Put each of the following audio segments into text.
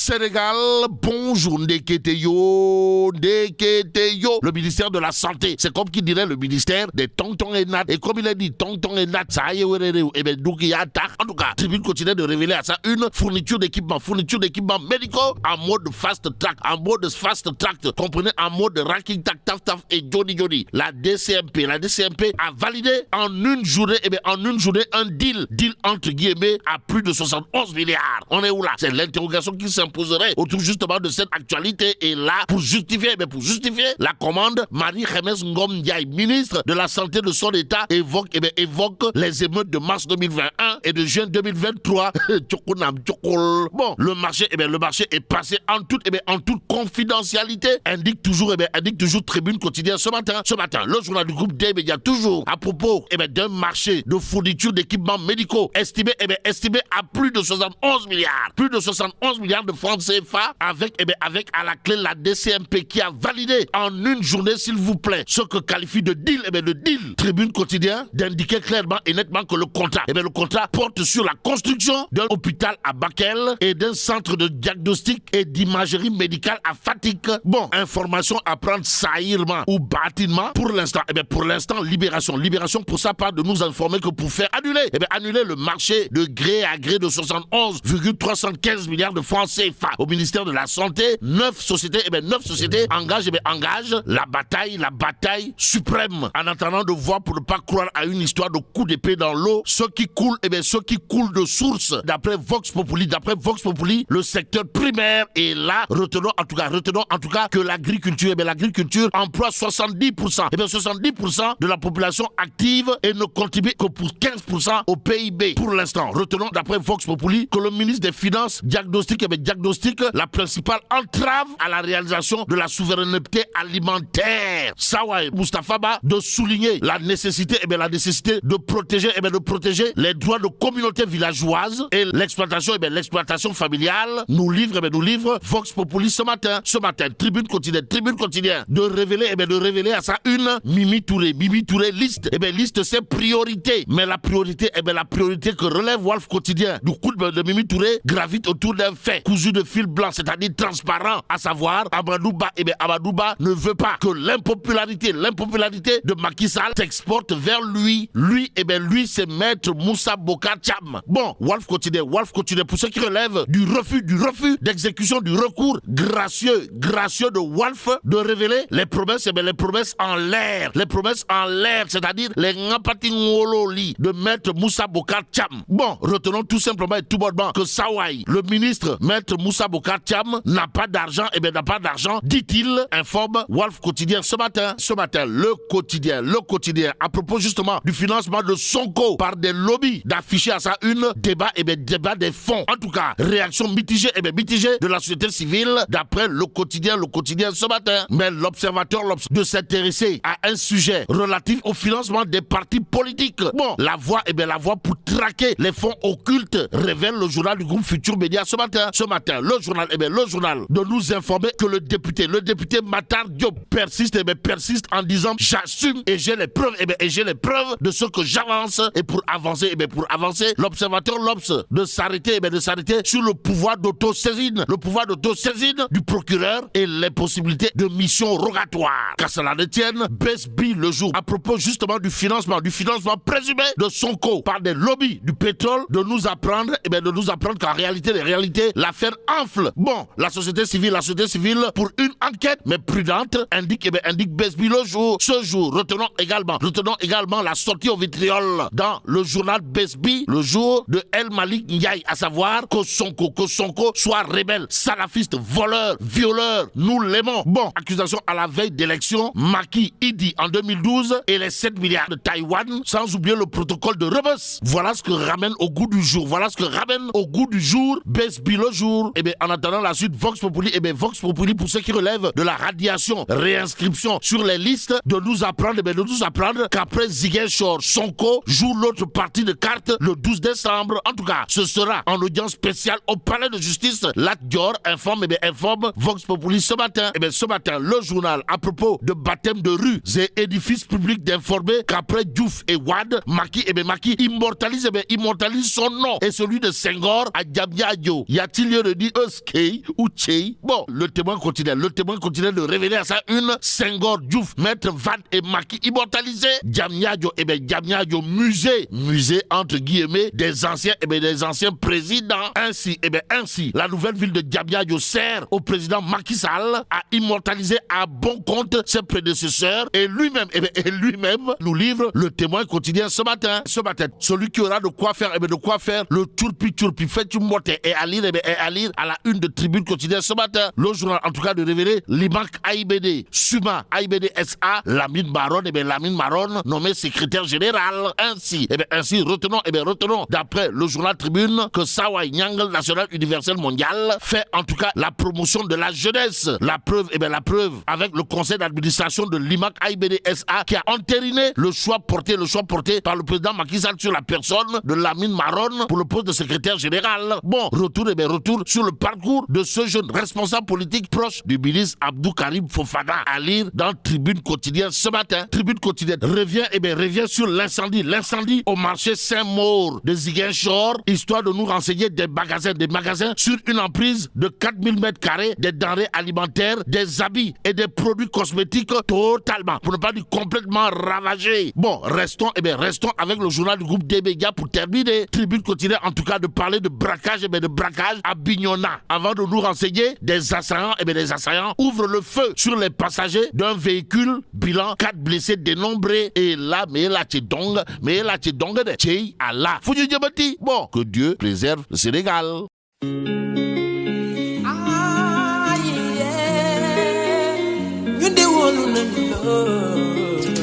Sénégal, bonjour, Ndeketeyo. Le ministère de la Santé, c'est comme qui dirait le ministère des Tonton et Nat. Et comme il a dit Tonton et Nat, ça y est, et bien, en tout cas, Tribune continue de révéler à ça une fourniture d'équipements médicaux en mode fast track, comprenez, en mode ranking tac taf taf et Johnny. La DCMP a validé en une journée, un deal entre guillemets à plus de 71 milliards. On est où là? C'est l'interrogation qui s'imposerait autour justement de cette actualité. Et là, pour justifier la commande, Marie-Khemesse Ngom Ndiaye, ministre de la Santé de son État, évoque les émeutes de mars 2021 et de juin 2023. Bon, le marché est passé en toute confidentialité. Indique toujours Tribune quotidienne ce matin. Le journal du groupe des médias toujours à propos d'un marché de fourniture d'équipements médicaux estimé à plus de 71 milliards de francs CFA avec à la clé la DCMP qui a validé en une journée, s'il vous plaît, ce que qualifie de deal. Le deal, Tribune quotidien, d'indiquer clairement et nettement que le contrat porte sur la construction d'un hôpital à Bakel et d'un centre de diagnostic et d'imagerie médicale à Fatick. Bon, information à prendre saillement ou bâtiment. Pour l'instant, Libération pour sa part de nous informer que pour faire annuler le marché de gré à gré de 71,315 milliards de francs CFA au ministère de la Santé, 9 sociétés engagent la bataille suprême en attendant de voir, pour ne pas croire à une histoire de coup d'épée dans l'eau, ceux qui coulent de source. D'après Vox Populi, le secteur primaire est là. Retenons en tout cas que l'agriculture emploie 70% de la population active et ne contribue que pour 15% au PIB. Pour l'instant, retenons d'après Vox Populi que le ministre des Finances diagnostique la principale entrave à la réalisation de la souveraineté alimentaire. Sawai Moustapha Ba de souligner la nécessité de protéger les droits de communautés villageoises et l'exploitation familiale. Nous livre Vox Populi ce matin. Tribune quotidienne de révéler à ça une Mimi Touré liste ses priorités. Mais la priorité que relève Wolf quotidien du coup de Mimi Touré gravite autour d'un fait cousu de fil blanc, c'est-à-dire transparent, à savoir Amadouba ne veut pas que l'impopularité de Macky Sall s'exporte vers lui. Lui, c'est Maître Moussa Bocar Thiam. Bon, Wolf quotidien, pour ceux qui relèvent du refus d'exécution du recours gracieux de Wolf de révéler les promesses en l'air, c'est-à-dire les ngapatingololi de Maître Moussa Bocar Thiam. Bon, retenons tout simplement et tout bonnement que Sawai, le ministre Maître Moussa Bocar Thiam, n'a pas d'argent, dit-il, informe Wolf quotidien ce matin. Le quotidien, à propos justement du financement de Sonko par des lobbies, d'afficher à ça une débat des fonds. En tout cas, réaction mitigée de la société civile d'après le quotidien ce matin. Mais l'observateur de s'intéresser à un sujet relatif au financement des partis politiques. Bon, la voie pour traquer les fonds occultes, révèle le journal du groupe Futur Média ce matin. Le journal de nous informer que le député Matar Diop persiste en disant j'assume et j'ai les preuves de ce que j'avance. Et pour avancer, l'observateur de s'arrêter sur le pouvoir d'autosaisine du procureur et les possibilités de mission rogatoire. Qu'à cela ne tienne, Besbi le jour à propos justement du financement présumé de Sonko par des lobbies du pétrole, de nous apprendre qu'en réalité, l'affaire enfle. Bon, la société civile pour une enquête mais prudente indique Besbi le jour. Ce jour, retenons également la sortie au vitriol dans le journal Besbi le jour de El Malik Ndiaye, à savoir que Sonko soit rebelle, salafiste, voleur, violeur. Nous l'aimons. Bon, accusation à la veille d'élection, Macky Idi en 2012 et les 7 milliards de Taïwan, sans oublier le protocole de Rebus. Voilà ce que ramène au goût du jour. Besbi le jour. Et bien, en attendant la suite, Vox Populi, pour ceux qui relèvent de la radiation, réinscription sur les listes, de nous apprendre qu'après Ziguinchor, Sonko joue l'autre partie de cartes le 12 décembre. En tout cas, ce sera en audience spéciale au palais de justice. Lat Dior informe Vox Populi ce matin. Le journal à propos de baptême de rue et édifices publics d'informer qu'après Diouf et Wade, Macky immortalise son nom et celui de Senghor à Diamniadio. Y a-t-il lieu de dit Euskei ou Tchei. Bon, le témoin continue de révéler à ça une Senghor Diouf, Maître Wade et Macky immortalisé. Diamniadio, Diamniadio musée entre guillemets des anciens présidents. Ainsi, la nouvelle ville de Diamniadio sert au président Macky Sall à immortaliser à bon compte ses prédécesseurs et lui-même, nous livre le témoin quotidien ce matin. Celui qui aura de quoi faire, le turpi fait une motte et à lire à la une de Tribune quotidienne ce matin. Le journal en tout cas de révéler l'IMAC AIBD, Suma AIBD SA, Lamine Maron nommé secrétaire général. Ainsi, retenons d'après le journal Tribune que Sawai Nyangal National Universel Mondial fait en tout cas la promotion de la jeunesse. La preuve avec le conseil d'administration de l'IMAC AIBD SA qui a entériné le choix porté par le président Macky Sall sur la personne de Lamine Maron pour le poste de secrétaire général. Bon, retour sur le parcours de ce jeune responsable politique proche du ministre Abdou Karim Fofana à lire dans Tribune quotidienne ce matin. Tribune quotidienne revient sur l'incendie au marché Saint-Maur de Ziguinchor, histoire de nous renseigner des magasins sur une emprise de 4000 m², des denrées alimentaires, des habits et des produits cosmétiques totalement, pour ne pas dire complètement ravagés. Bon, restons avec le journal du groupe D-Média pour terminer. Tribune quotidienne en tout cas de parler de braquage à Bignona. Avant de nous renseigner, des assaillants ouvrent le feu sur les passagers d'un véhicule, bilan 4 blessés dénombrés. Et là, mais là, tu dong de Tchei Allah. Bon, que Dieu préserve le Sénégal.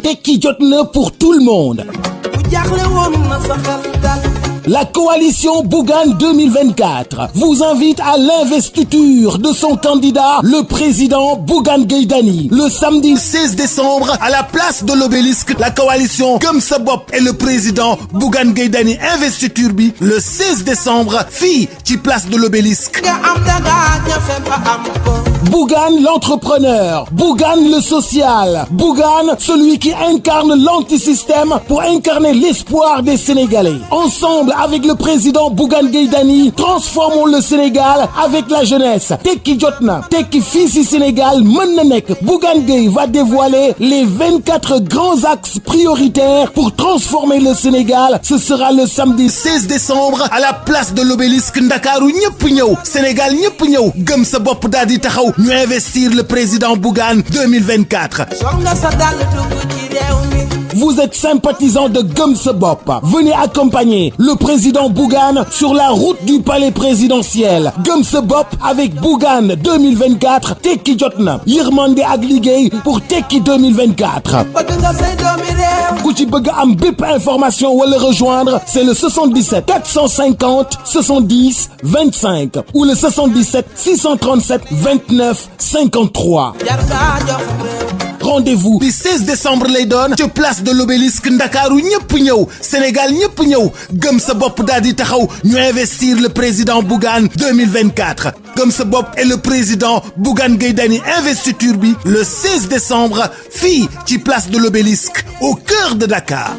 Tekki jot na pour tout le monde. La coalition Bougane 2024 vous invite à l'investiture de son candidat, le président Bougane Gueye Dany, le samedi 16 décembre à la place de l'Obélisque. La coalition Gëm Sa Bopp et le président Bougane Gueye Dany investiture bi le 16 décembre fille ci place de l'Obélisque. Bougane l'entrepreneur, Bougane le social, Bougane celui qui incarne l'antisystème pour incarner l'espoir des Sénégalais. Ensemble avec le président Bougane Gueye Dany, transformons le Sénégal avec la jeunesse. Tekki jotna, tekki fii ci Sénégal mën na nekk. Bougane Gueye va dévoiler les 24 grands axes prioritaires pour transformer le Sénégal. Ce sera le samedi 16 décembre à la place de l'Obélisque. Ndakaaru ñëpp ñëw, Sénégal ñëpp ñëw. Gëm sa bopp daal di taxaw ñu investir le président Bougane 2024. Vous êtes sympathisant de Gëm Sa Bopp. Venez accompagner le président Bougane sur la route du palais présidentiel. Gëm Sa Bopp avec Bougane 2024. Tekki jotna, yërmande ak liggéey pour Tekki 2024. Ku ci bëgg am bépp information wala rejoindre, c'est le 77 450 70 25 ou le 77 637 29 53. Rendez-vous le 16 décembre lay doon ci place de l'Obélisque. Ndakaaru ñëpp ñëw, Sénégal ñëpp ñëw. Gëm sa bopp daal di taxaw ñu investir le président Bougane 2024. Gëm sa bopp et le président Bougane Gueye Dany investiture bi le 16 décembre fii ci place de l'Obélisque au cœur de Dakar.